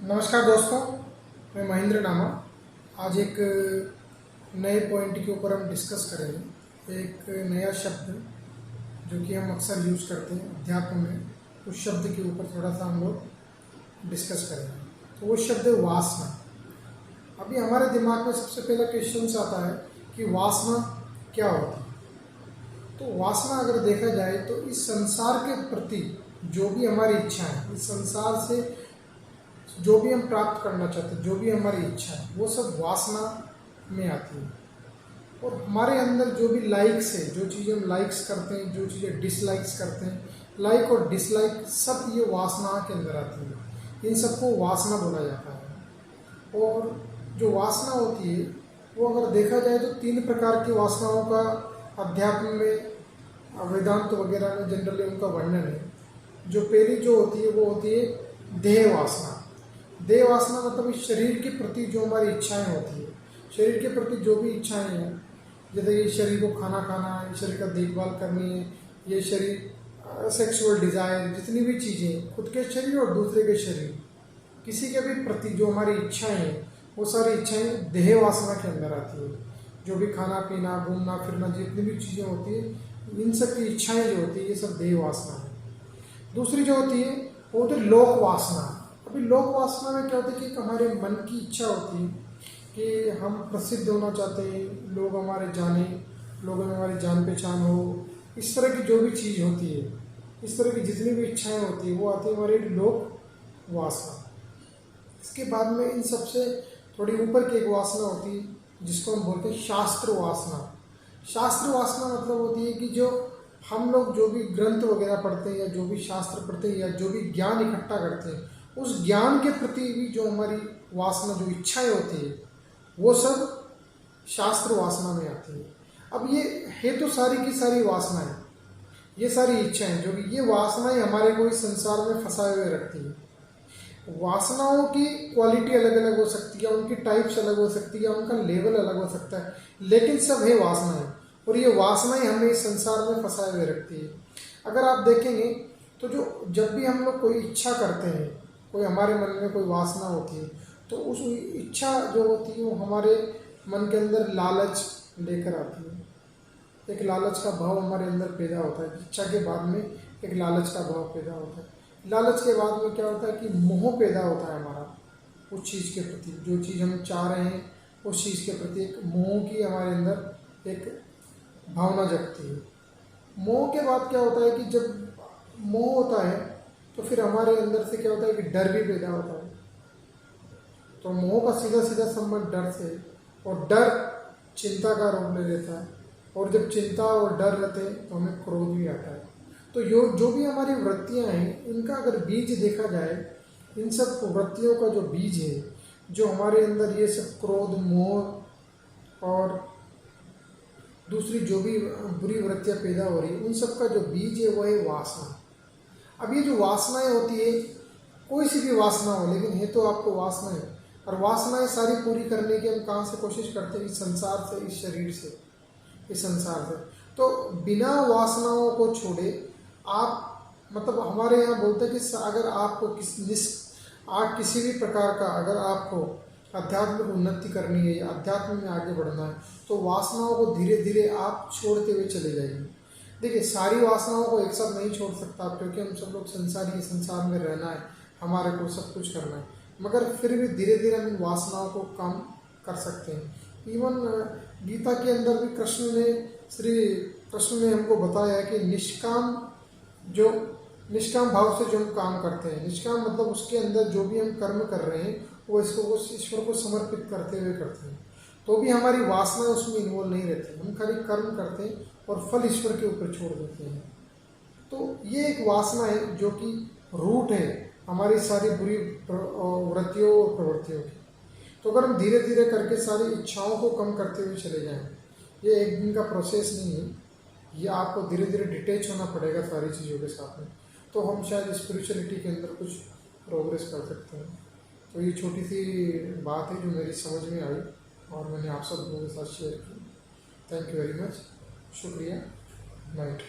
नमस्कार दोस्तों, मैं महेंद्र नामा। आज एक नए पॉइंट के ऊपर हम डिस्कस करेंगे। एक नया शब्द जो कि हम अक्सर यूज़ करते हैं अध्यात्म में, उस शब्द के ऊपर थोड़ा सा हम लोग डिस्कस करेंगे। तो वो शब्द है वासना। अभी हमारे दिमाग में सबसे पहला क्वेश्चन आता है कि वासना क्या होती है। तो वासना अगर देखा जाए तो इस संसार के प्रति जो भी हमारी इच्छा है, इस संसार से जो भी हम प्राप्त करना चाहते हैं, जो भी हमारी इच्छा है, वो सब वासना में आती है। और हमारे अंदर जो भी लाइक्स है, जो चीज़ें हम लाइक्स करते हैं, जो चीज़ें डिसलाइक्स करते हैं, लाइक और डिसलाइक सब ये वासना के अंदर आती है। इन सबको वासना बोला जाता है। और जो वासना होती है वो अगर देखा जाए तो 3 प्रकार की वासनाओं का अध्यात्म में, वेदांत वगैरह में जनरली उनका वर्णन है। जो पहली जो होती है वो होती है देह वासना। देह वासना मतलब इस शरीर के प्रति जो हमारी इच्छाएं होती है, शरीर के प्रति जो भी इच्छाएं हैं, जैसे ये शरीर को खाना खाना है, शरीर का देखभाल करनी है, ये शरीर सेक्सुअल डिज़ायर, जितनी भी चीज़ें खुद के शरीर और दूसरे के शरीर, किसी के भी प्रति जो हमारी इच्छाएं हैं, वो सारी इच्छाएं देह वासना के अंदर आती है। जो भी खाना पीना, घूमना फिरना, जितनी भी चीज़ें होती है, इन सब की इच्छाएँ जो होती है ये सब देह वासना है। दूसरी जो होती है वो होती है लोक वासना। अभी लोक वासना में क्या होता है कि हमारे मन की इच्छा होती है कि हम प्रसिद्ध होना चाहते हैं, लोग हमारे जाने, लोगों में हमारी जान पहचान हो। इस तरह की जो भी चीज़ होती है, इस तरह की जितनी भी इच्छाएं होती है वो आती है हमारी लोक वासना। इसके बाद में इन सबसे थोड़ी ऊपर की एक वासना होती है जिसको हम बोलते हैं शास्त्र वासना। शास्त्र वासना मतलब होती है कि जो हम लोग जो भी ग्रंथ वगैरह पढ़ते हैं, या जो भी शास्त्र पढ़ते हैं, या जो भी ज्ञान इकट्ठा करते हैं, उस ज्ञान के प्रति भी जो हमारी वासना, जो इच्छाएं होती है, वो सब शास्त्र वासना में आती है। अब ये है तो सारी की सारी वासनाएं, ये सारी इच्छाएं, जो कि ये वासनाएं हमारे को इस संसार में फंसाए हुए रखती है। वासनाओं की क्वालिटी अलग अलग हो सकती है, उनकी टाइप्स अलग हो सकती है, उनका लेवल अलग हो सकता है, लेकिन सब है वासनाएं। और ये वासनाएं हमें इस संसार में फंसाए हुए रखती है। अगर आप देखेंगे तो जो जब भी हम लोग कोई इच्छा करते हैं, कोई हमारे मन में कोई वासना होती है, तो उस इच्छा जो होती है वो हमारे मन के अंदर लालच लेकर आती है। एक लालच का भाव हमारे अंदर पैदा होता है। इच्छा के बाद में एक लालच का भाव पैदा होता है। लालच के बाद में क्या होता है कि मोह पैदा होता है हमारा उस चीज़ के प्रति। जो चीज़ हम चाह रहे हैं उस चीज़ के प्रति एक मोह की हमारे अंदर एक भावना जगती है। मोह के बाद क्या होता है कि जब मोह होता है तो फिर हमारे अंदर से क्या होता है कि डर भी पैदा होता है। तो मोह का सीधा सीधा संबंध डर से, और डर चिंता का रूप ले लेता है, और जब चिंता और डर रहते हैं तो हमें क्रोध भी आता है। तो जो भी हमारी वृत्तियां हैं, इनका अगर बीज देखा जाए, इन सब वृत्तियों का जो बीज है, जो हमारे अंदर ये सब क्रोध, मोह और दूसरी जो भी बुरी वृत्तियां पैदा हो रही है, उन सब का जो बीज है वो है वासना। अब ये जो वासनाएं होती है, कोई सी भी वासना हो, लेकिन है तो आपको वासना है। और वासनाएं सारी पूरी करने की हम कहाँ से कोशिश करते हैं? इस संसार से, इस शरीर से, इस संसार से। तो बिना वासनाओं को छोड़े आप, मतलब हमारे यहाँ बोलते हैं कि अगर आपको किसी भी प्रकार का, अगर आपको आध्यात्मिक उन्नति करनी है या अध्यात्म में आगे बढ़ना है, तो वासनाओं को धीरे धीरे आप छोड़ते हुए चले जाइए। देखिए, सारी वासनाओं को एक साथ नहीं छोड़ सकता आप, क्योंकि हम सब लोग संसारी, संसार में रहना है, हमारे को सब कुछ करना है, मगर फिर भी धीरे धीरे हम इन वासनाओं को कम कर सकते हैं। इवन गीता के अंदर भी श्री कृष्ण ने हमको बताया है कि निष्काम भाव से जो हम काम करते हैं, निष्काम मतलब उसके अंदर जो भी हम कर्म कर रहे हैं वो ईश्वर को समर्पित करते हुए करते हैं, तो भी हमारी वासना उसमें इन्वॉल्व नहीं रहती। हम खाली कर्म करते हैं और फल ईश्वर के ऊपर छोड़ देते हैं। तो ये एक वासना है जो कि रूट है हमारी सारी बुरी वृत्तियों और प्रवृत्तियों की। तो अगर हम धीरे धीरे करके सारी इच्छाओं को कम करते हुए चले जाएं, ये एक दिन का प्रोसेस नहीं है, ये आपको धीरे धीरे डिटेच होना पड़ेगा सारी चीज़ों के साथ में, तो हम शायद स्पिरिचुअलिटी के अंदर कुछ प्रोग्रेस कर सकते हैं। तो ये छोटी सी बात है जो मेरी समझ में आई और मैंने आप सब लोगों के साथ शेयर की। थैंक यू वेरी मच, शुक्रिया, नाइट।